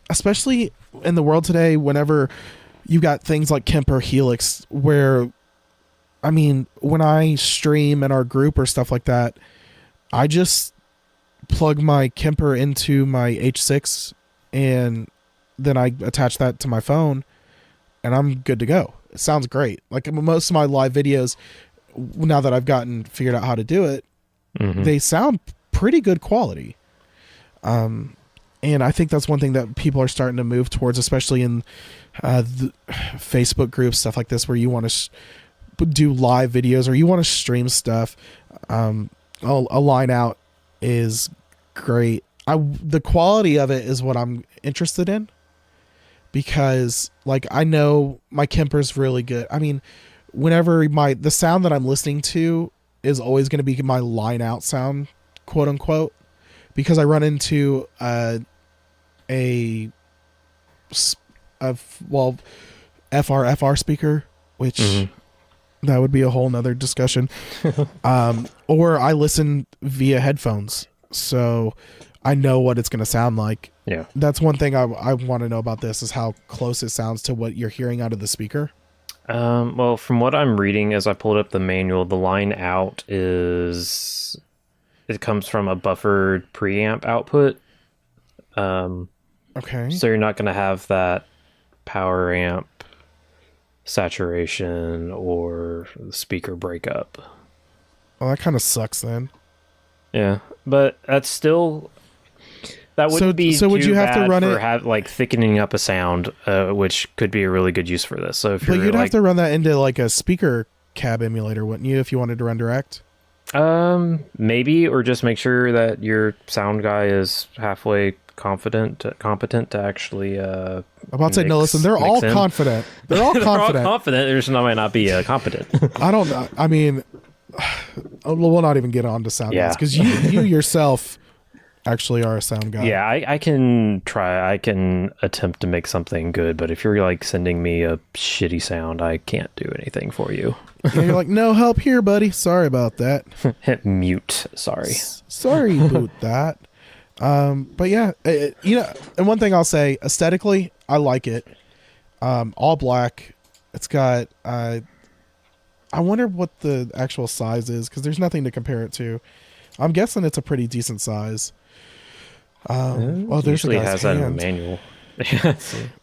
especially in the world today. Whenever you got things like Kemper Helix, where, I mean, when I stream in our group or stuff like that, I just plug my Kemper into my H6 and then I attach that to my phone and I'm good to go. It sounds great. Like most of my live videos, now that I've figured out how to do it, they sound pretty good quality. And I think that's one thing that people are starting to move towards, especially in the Facebook groups, stuff like this, where you want to do live videos or you want to stream stuff. A line out is great. The quality of it is what I'm interested in, because like I know my Kemper's really good. I mean, whenever the sound that I'm listening to is always going to be my line out sound, quote unquote, because I run into FR speaker, which that would be a whole nother discussion. Or I listen via headphones so I know what it's going to sound like. Yeah. That's one thing I want to know about this is how close it sounds to what you're hearing out of the speaker. Well, from what I'm reading as I pulled up the manual, the line out it comes from a buffered preamp output. Okay. So you're not going to have that power amp saturation or speaker breakup. Well, that kind of sucks then. Yeah, but that's still... That wouldn't be so would too you have bad to run for it like thickening up a sound, which could be a really good use for this. So if but you're you'd like, have to run that into like a speaker cab emulator, wouldn't you, if you wanted to run direct? maybe, or just make sure that your sound guy is halfway competent to actually I'm about to say, no, listen, they're all confident. They're all confident. They're all confident. There's no might not be competent. I don't know. I mean, we'll not even get on to sound guys because you yourself actually are a sound guy. Yeah, I can try. I can attempt to make something good, but if you're like sending me a shitty sound, I can't do anything for you. Yeah, you're like, no help here, buddy. Sorry about that. Hit mute. Sorry. Sorry about that. But yeah, and one thing I'll say, aesthetically, I like it. All black. It's got. I wonder what the actual size is because there's nothing to compare it to. I'm guessing it's a pretty decent size. There's usually a guy's has hand. that in the manual.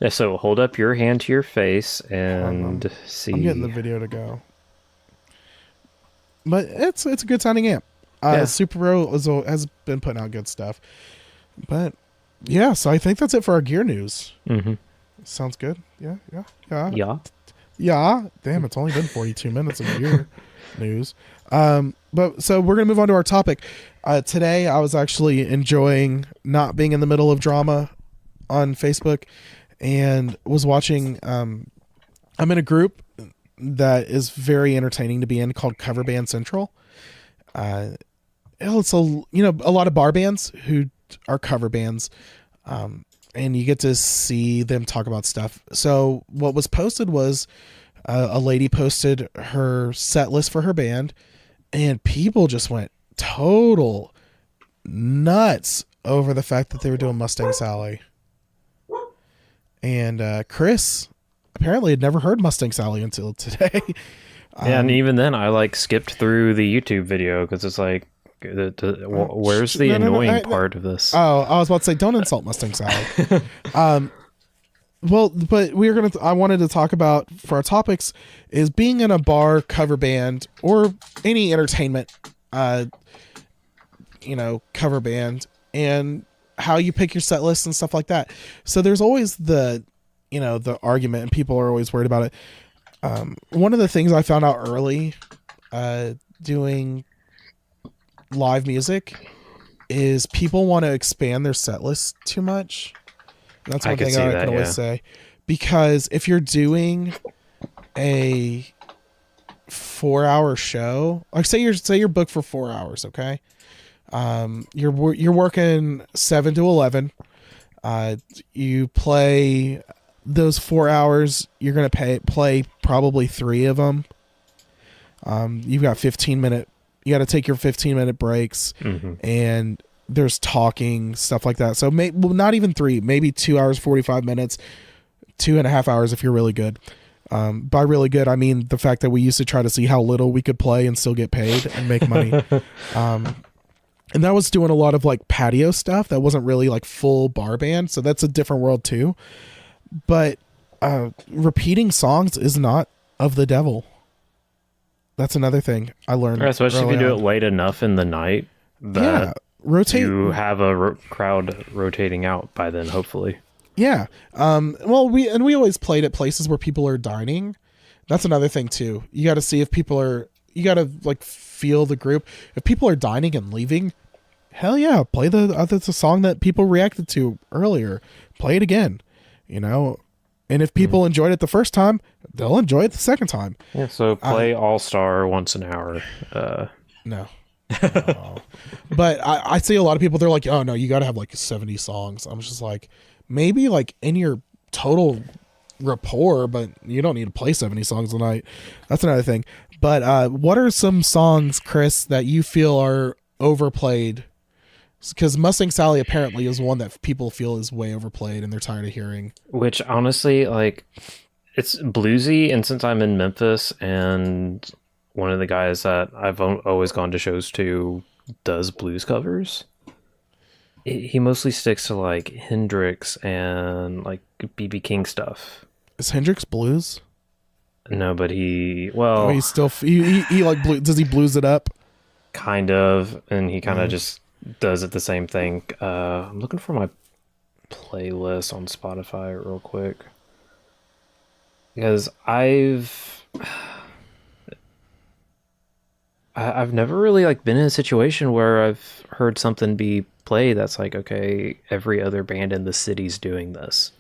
Yeah, so hold up your hand to your face and see. I'm getting the video to go. But it's a good sounding amp. Super Pro has been putting out good stuff. But yeah, so I think that's it for our gear news. Mm-hmm. Sounds good. Yeah. Damn, it's only been 42 minutes of gear news. But so we're gonna move on to our topic. Today I was actually enjoying not being in the middle of drama on Facebook and was watching. I'm in a group that is very entertaining to be in called Cover Band Central. It's a lot of bar bands who are cover bands, and you get to see them talk about stuff. So what was posted was a lady posted her set list for her band, and people just went total nuts over the fact that they were doing Mustang Sally. And Chris apparently had never heard Mustang Sally until today. Yeah, and even then I like skipped through the YouTube video because it's like, where's the annoying part of this? Oh, I was about to say, don't insult Mustang Sally. Well, but I wanted to talk about for our topics is being in a bar cover band or any entertainment, cover band and how you pick your set list and stuff like that. So there's always the argument and people are always worried about it. One of the things I found out early, doing live music is people want to expand their set list too much. That's one thing I can always say, because if you're doing a 4-hour show, like say you're booked for 4 hours, okay, you're working 7 to 11, you play those 4 hours, you're gonna play probably 3 of them. You've got 15-minute. You got to take your 15-minute breaks, and there's talking, stuff like that. So not even 3, maybe 2 hours, 45 minutes, 2.5 hours if you're really good. By really good, I mean the fact that we used to try to see how little we could play and still get paid and make money. And that was doing a lot of like patio stuff. That wasn't really like full bar band. So that's a different world too. But repeating songs is not of the devil. That's another thing I learned. Especially if you do it late enough in the night that you have a crowd rotating out by then, hopefully. Yeah. Well, we always played at places where people are dining. That's another thing too. You got to see if people are. You got to like feel the group. If people are dining and leaving, hell yeah, play the song that people reacted to earlier. Play it again. And if people enjoyed it the first time, they'll enjoy it the second time. Yeah, so play All-Star once an hour. No. But I see a lot of people, they're like, oh no, you got to have like 70 songs. I'm just like, maybe like in your total rapport, but you don't need to play 70 songs a night. That's another thing. But what are some songs, Chris, that you feel are overplayed Because Mustang Sally apparently is one that people feel is way overplayed and they're tired of hearing. Which honestly, like, it's bluesy, and since I'm in Memphis and one of the guys that I've always gone to shows to does blues covers, he mostly sticks to like Hendrix and like BB King stuff. Is Hendrix blues? No, but he still he like does he blues it up? Kind of, and he kind of just does it the same thing. I'm looking for my playlist on Spotify real quick because I've never really like been in a situation where I've heard something be played that's like, okay, every other band in the city's doing this.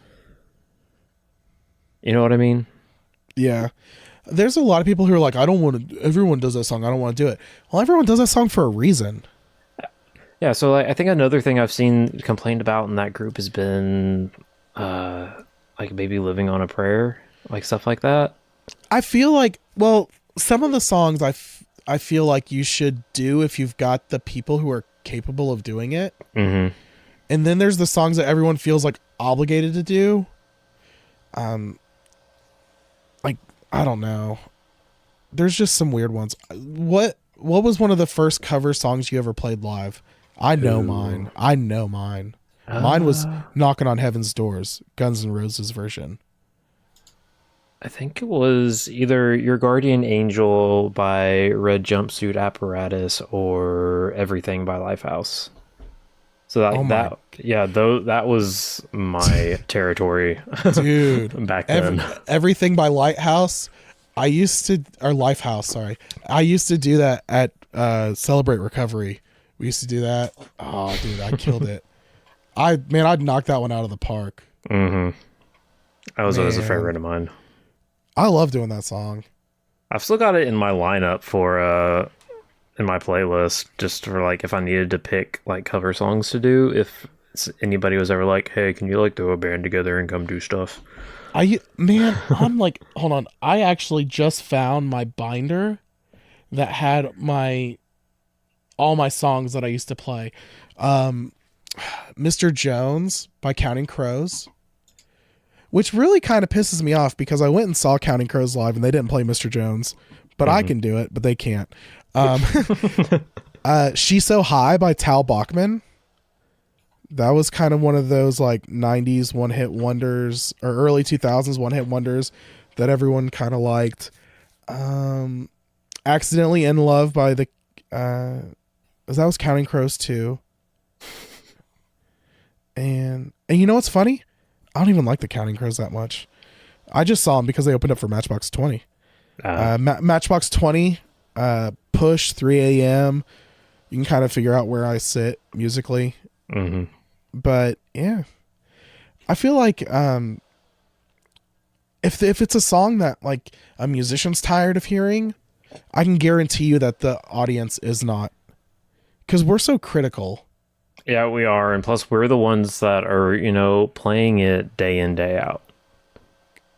You know what I mean? Yeah. There's a lot of people who are like, I don't want to, everyone does that song, I don't want to do it. Well, everyone does that song for a reason. Yeah, so like, I think another thing I've seen complained about in that group has been like maybe Living on a Prayer, like stuff like that. I feel like, well, some of the songs I feel like you should do if you've got the people who are capable of doing it. Mm-hmm. And then there's the songs that everyone feels like obligated to do. Like, I don't know. There's just some weird ones. What was one of the first cover songs you ever played live? I know mine. Mine was Knocking on Heaven's Doors, Guns N' Roses version. I think it was either Your Guardian Angel by Red Jumpsuit Apparatus or Everything by Lifehouse. So that was my territory, dude. Back then. Everything by Lifehouse. I used to do that at Celebrate Recovery. We used to do that. Oh, dude, I killed it. I'd knock that one out of the park. Mm-hmm. That was always a favorite of mine. I love doing that song. I've still got it in my lineup for in my playlist, just for like if I needed to pick like cover songs to do. If anybody was ever like, "Hey, can you like throw a band together and come do stuff?" I'm like, hold on. I actually just found my binder that had all my songs that I used to play. Mr. Jones by Counting Crows, which really kind of pisses me off because I went and saw Counting Crows live and they didn't play Mr. Jones, but I can do it, but they can't. She's So High by Tal Bachman. That was kind of one of those like 90s one-hit wonders or early 2000s one-hit wonders that everyone kind of liked. Accidentally in Love by the that was Counting Crows too. And you know what's funny? I don't even like the Counting Crows that much. I just saw them because they opened up for Matchbox 20. Matchbox 20, Push, 3 a.m. You can kind of figure out where I sit musically. Mm-hmm. But yeah, I feel like if it's a song that like a musician's tired of hearing, I can guarantee you that the audience is not, because we're so critical. Yeah, we are, and plus we're the ones that are playing it day in, day out.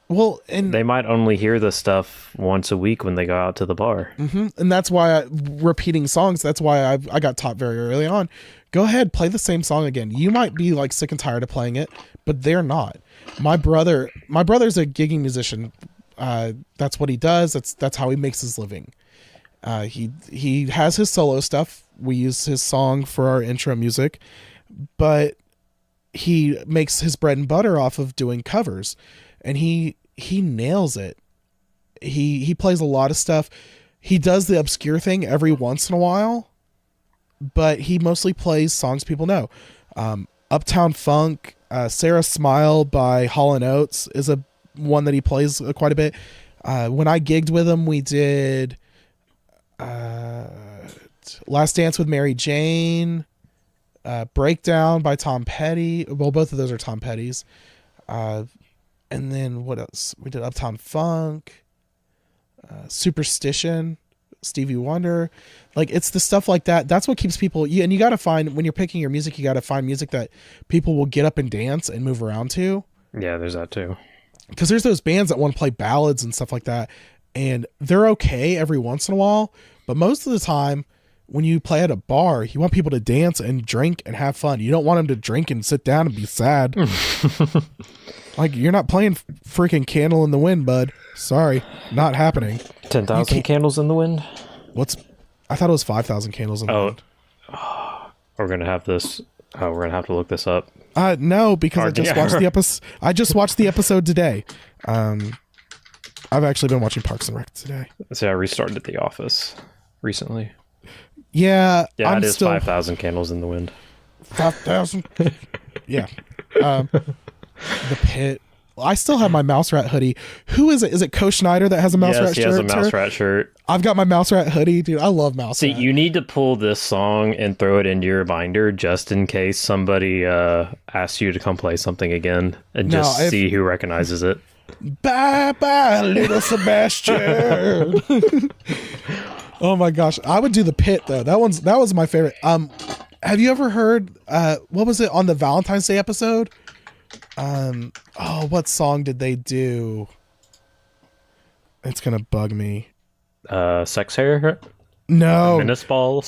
Well, and they might only hear the stuff once a week when they go out to the bar. Mm-hmm. And that's why repeating songs, that's why I got taught very early on, go ahead, play the same song again. You might be like sick and tired of playing it, but they're not. My brother's a gigging musician. That's what he does. That's how he makes his living. He has his solo stuff. We use his song for our intro music, but he makes his bread and butter off of doing covers, and he nails it. He plays a lot of stuff. He does the obscure thing every once in a while, but he mostly plays songs people know. Uptown Funk, Sarah Smile by Hall & Oates is one that he plays quite a bit. When I gigged with him, we did Last Dance with Mary Jane, Breakdown by Tom Petty. Well, both of those are Tom Petty's. And then what else? We did Uptown Funk, Superstition, Stevie Wonder. Like, it's the stuff like that. That's what keeps people. And you got to find, when you're picking your music, you got to find music that people will get up and dance and move around to. Yeah, there's that too. Because there's those bands that want to play ballads and stuff like that, and they're okay every once in a while, but most of the time when you play at a bar, you want people to dance and drink and have fun. You don't want them to drink and sit down and be sad. Like, you're not playing freaking Candle in the Wind, bud. Sorry, not happening. 10,000 Candles in the Wind? I thought it was 5,000 Candles in the Wind. We're going to have this. Oh, we're going to have to look this up. No, because I just watched the episode. I just watched the episode today. I've actually been watching Parks and Rec today. So I restarted The Office recently. Yeah, it is 5,000 Candles in the Wind. 5,000. Yeah. The Pit. I still have my Mouse Rat hoodie. Who is it? Is it Co Schneider that has a Mouse Rat shirt? Yes, he has a Mouse Rat shirt. I've got my Mouse Rat hoodie, dude. I love Mouse Rat. See, you need to pull this song and throw it into your binder just in case somebody asks you to come play something again and see who recognizes it. Bye bye, little Sebastian. Oh my gosh, I would do The Pit though. That was my favorite. Have you ever heard? What was it on the Valentine's Day episode? What song did they do? It's gonna bug me. Sex Hair? No. Municipal.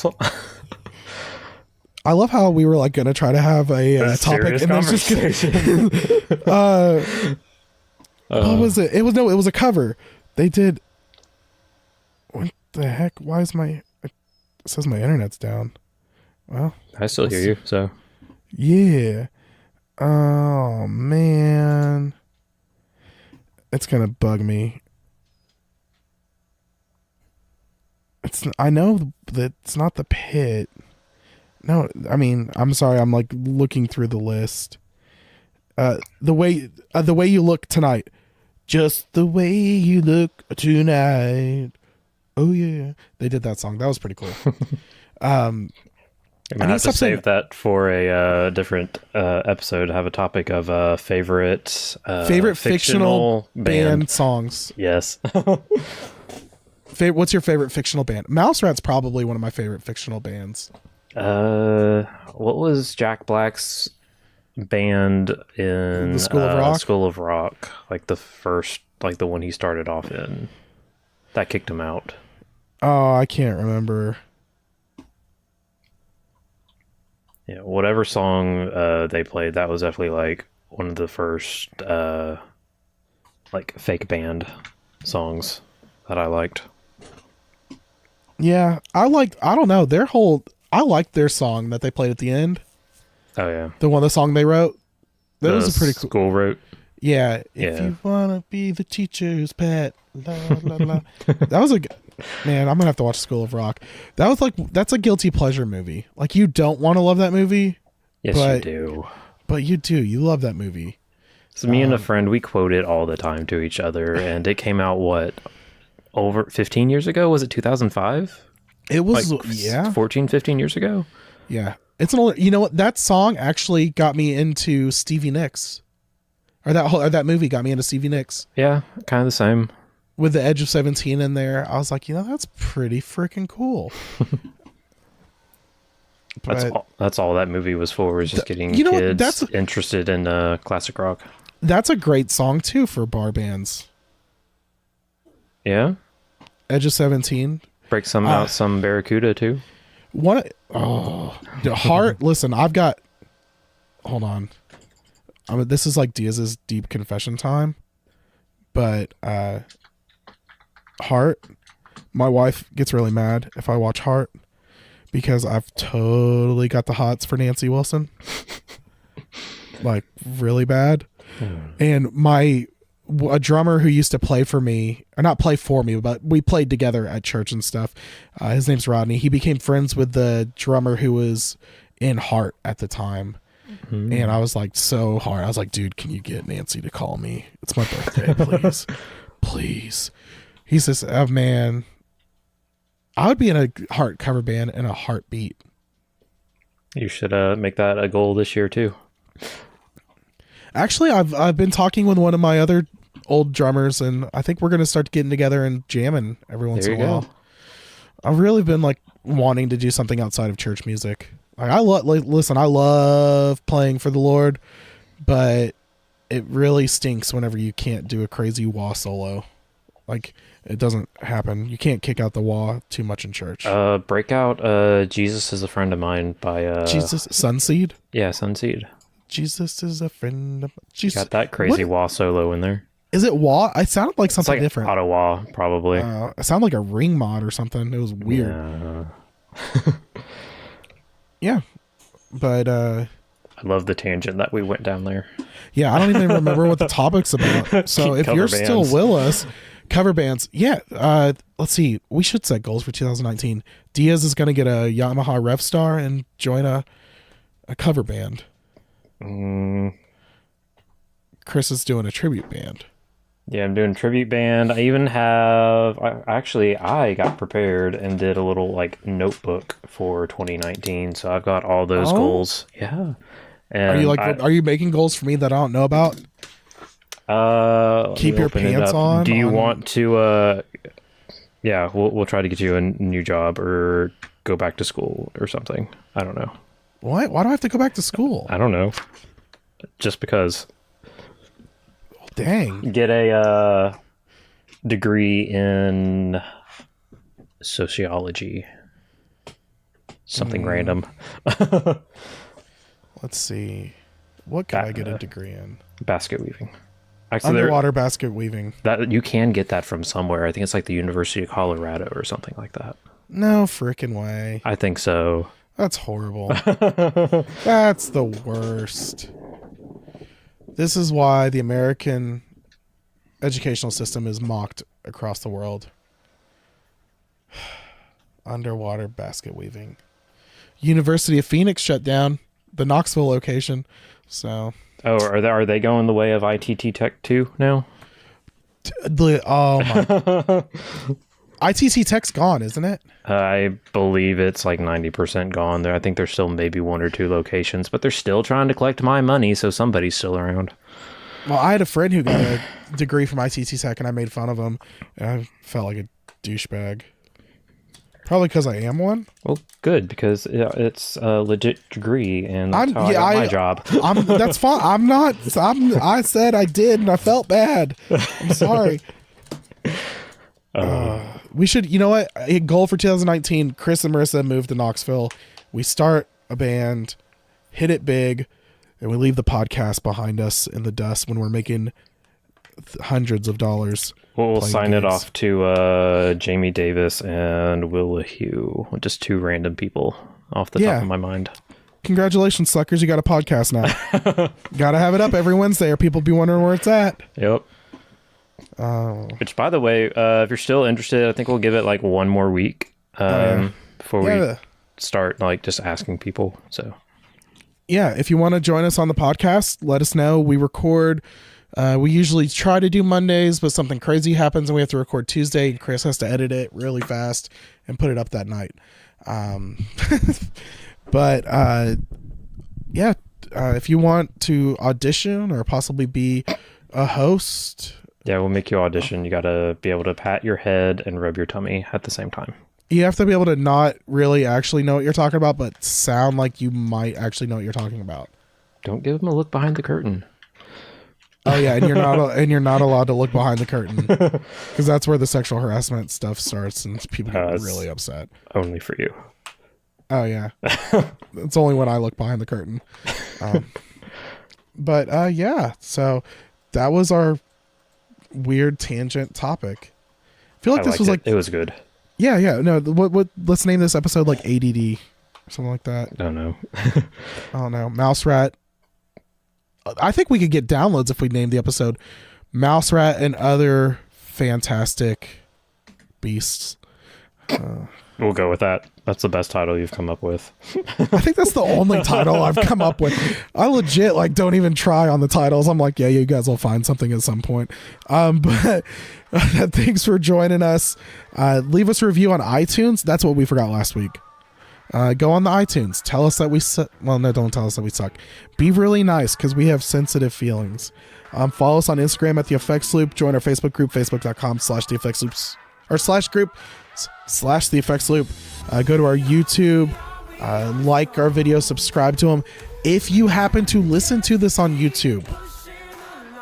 I love how we were like gonna try to have a topic and then just what was it? It was a cover. They did. What the heck? Why is it says my internet's down. Well, I still hear you, so. Yeah. Oh man, it's gonna bug me. I know that it's not The Pit. No, I mean, I'm sorry. I'm like looking through the list. The way you look tonight, just the way you look tonight. Oh yeah, they did that song. That was pretty cool. I'm going to have to save that for a different episode. Have a topic of favorite fictional band songs. Yes. What's your favorite fictional band? Mouse Rat's probably one of my favorite fictional bands. What was Jack Black's band in the School of Rock? School of Rock, like the first, like the one he started off in. That kicked him out. Oh, I can't remember. Yeah, whatever song they played, that was definitely like one of the first like fake band songs that I liked. Yeah, I don't know, I liked their song that they played at the end. Oh yeah. The song they wrote. That was a pretty cool. School wrote. Yeah. If you wanna be the teacher's pet, la la la. That was man, I'm gonna have to watch School of Rock. That's a guilty pleasure movie. Like, you don't want to love that movie. Yes, you do. But you do. You love that movie. So me and a friend, we quote it all the time to each other, and it came out over 15 years ago? Was it 2005? It was 14, 15 years ago. Yeah, it's an older. You know what? That song actually got me into Stevie Nicks, or that movie got me into Stevie Nicks. Yeah, kind of the same. With the Edge of 17 in there, I was like, that's pretty freaking cool. That's all that movie was for, was just getting kids interested in classic rock. That's a great song too for bar bands. Yeah, Edge of 17. Break out some Barracuda too. Heart. Listen, hold on. This is like Diaz's deep confession time, but Heart. My wife gets really mad if I watch Heart because I've totally got the hots for Nancy Wilson, like really bad. And a drummer who used to play for me, or not play for me, but we played together at church and stuff. His name's Rodney. He became friends with the drummer who was in Heart at the time. Mm-hmm. And I was like, so hard. I was like, dude, can you get Nancy to call me? It's my birthday, please. Please. He says, oh man, I would be in a Heart cover band in a heartbeat. You should make that a goal this year too. Actually, I've been talking with one of my other old drummers, and I think we're going to start getting together and jamming every once in a while. I've really been like wanting to do something outside of church music. Like, I love playing for the Lord, but it really stinks whenever you can't do a crazy wah solo. Like, it doesn't happen. You can't kick out the wah too much in church. Break out Jesus is a Friend of Mine by Jesus Sunseed? Yeah, Sunseed. Jesus is a friend of Jesus. Got that crazy wah solo in there. Is it wah? It sounded like something different. Ottawa, probably. It sounded like a ring mod or something. It was weird. Yeah. Yeah. But I love the tangent that we went down there. Yeah, I don't even remember what the topic's about. So if you're still with us, cover bands. Yeah. Let's see. We should set goals for 2019. Diaz is going to get a Yamaha Revstar and join a cover band. Chris is doing a tribute band. Yeah, I'm doing tribute band. I even have I got prepared and did a little like notebook for 2019. So I've got all those goals. Yeah. And are you making goals for me that I don't know about? Keep your pants on. Do you want to yeah, we'll try to get you a new job or go back to school or something. I don't know. What? Why do I have to go back to school? I don't know. Just because. Dang. Get a degree in sociology. Something random. Let's see. What can I get a degree in? Basket weaving. Actually, underwater basket weaving. That you can get that from somewhere. I think it's like the University of Colorado or something like that. No freaking way. I think so. That's horrible. That's the worst. This is why the American educational system is mocked across the world. Underwater basket weaving. University of Phoenix shut down the Knoxville location. So. Oh, are they going the way of ITT Tech 2 now? Oh my. ITT Tech's gone, isn't it? I believe it's like 90% gone there. I think there's still maybe one or two locations, but they're still trying to collect my money, so somebody's still around. Well, I had a friend who got a degree from ITT Tech, and I made fun of him, and I felt like a douchebag. Probably because I am one. Well, good, because it's a legit degree, and that's how I got my job. That's fine. I said I did, and I felt bad. I'm sorry. We should, you know what? A goal for 2019, Chris and Marissa move to Knoxville. We start a band, hit it big, and we leave the podcast behind us in the dust when we're making hundreds of dollars. We'll sign it off to Jamie Davis and Willa Hugh. Just two random people off the top of my mind. Congratulations, suckers. You got a podcast now. Gotta have it up every Wednesday or people be wondering where it's at. Yep. Which, by the way, if you're still interested, I think we'll give it like one more week before we start like just asking people. So, yeah, if you want to join us on the podcast, let us know. We record. We usually try to do Mondays, but something crazy happens and we have to record Tuesday. And Chris has to edit it really fast and put it up that night. But if you want to audition or possibly be a host. Yeah, we'll make you audition. You got to be able to pat your head and rub your tummy at the same time. You have to be able to not really actually know what you're talking about, but sound like you might actually know what you're talking about. Don't give them a look behind the curtain. Oh yeah, and you're not allowed to look behind the curtain because that's where the sexual harassment stuff starts, and people get really upset. Only for you. Oh yeah, it's only when I look behind the curtain. But yeah, so that was our weird tangent topic. I feel like this was it was good. Yeah. No, what? Let's name this episode like ADD or something like that. I don't know. I don't know. Mouse Rat. I think we could get downloads if we named the episode Mouse Rat and Other Fantastic Beasts. We'll go with that. That's the best title you've come up with. I think that's the only title I've come up with. I legit don't even try on the titles. I'm like, yeah, you guys will find something at some point. But thanks for joining us. Leave us a review on iTunes. That's what we forgot last week. Go on the iTunes. Tell us that we suck. Well, no, don't tell us that we suck. Be really nice because we have sensitive feelings. Follow us on Instagram at The Effects Loop. Join our Facebook group, facebook.com/The Effects Loops or /group/The Effects Loop. Go to our YouTube, like our videos, subscribe to them. If you happen to listen to this on YouTube,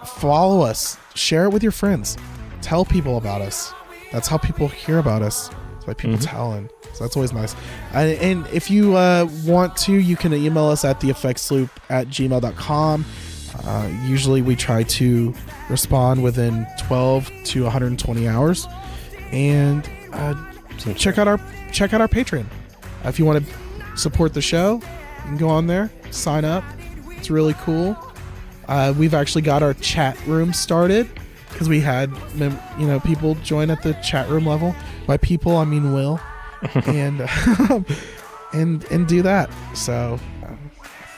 follow us, share it with your friends, tell people about us. that's how people hear about us. That's why people tell, and so that's always nice. And if you want to, you can email us at theeffectsloop@gmail.com. Usually we try to respond within 12 to 120 hours. And check out our Patreon. If you want to support the show, you can go on there, sign up. It's really cool. We've actually got our chat room started because we had people join at the chat room level. By people, I mean Will, and do that. So I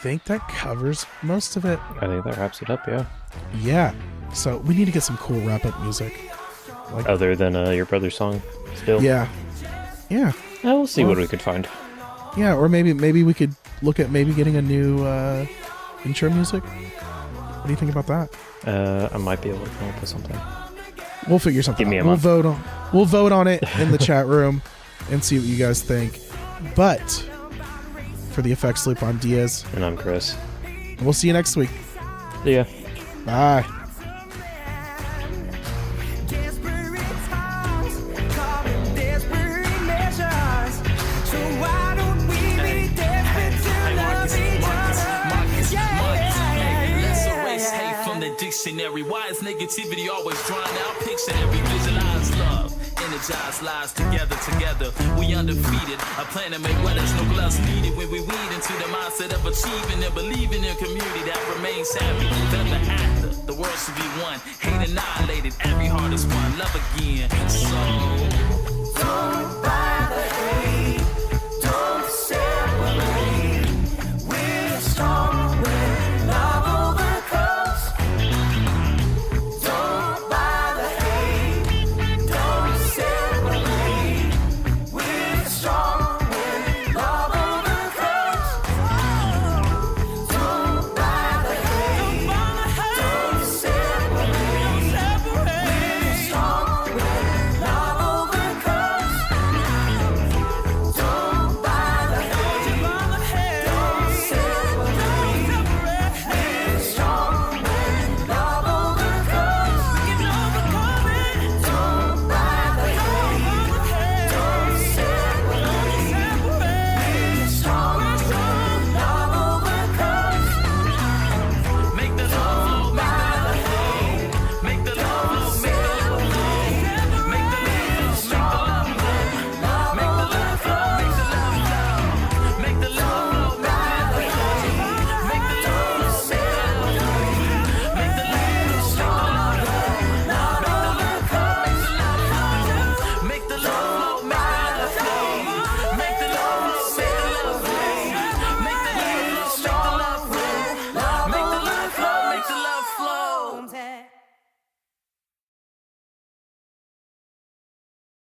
think that covers most of it. I think that wraps it up. Yeah. Yeah. So we need to get some cool wrap-up music. Like, other than your brother's song, still. Yeah. We'll see what we could find. Yeah, or maybe we could look at maybe getting a new intro music. What do you think about that? I might be able to come up with something. We'll figure something out. We'll vote on it in the chat room and see what you guys think. But for the Effects Loop, I'm Diaz. And I'm Chris. We'll see you next week. See ya. Bye. Dictionary, why is negativity always drawn out? Picture every visualized love, energized lives together. We undefeated, a plan to make weathers, no gloves needed. When we weed into the mindset of achieving and believing in a community that remains happy. Feather after, the world should be one. Hate annihilated, every heart is one. Love again. So don't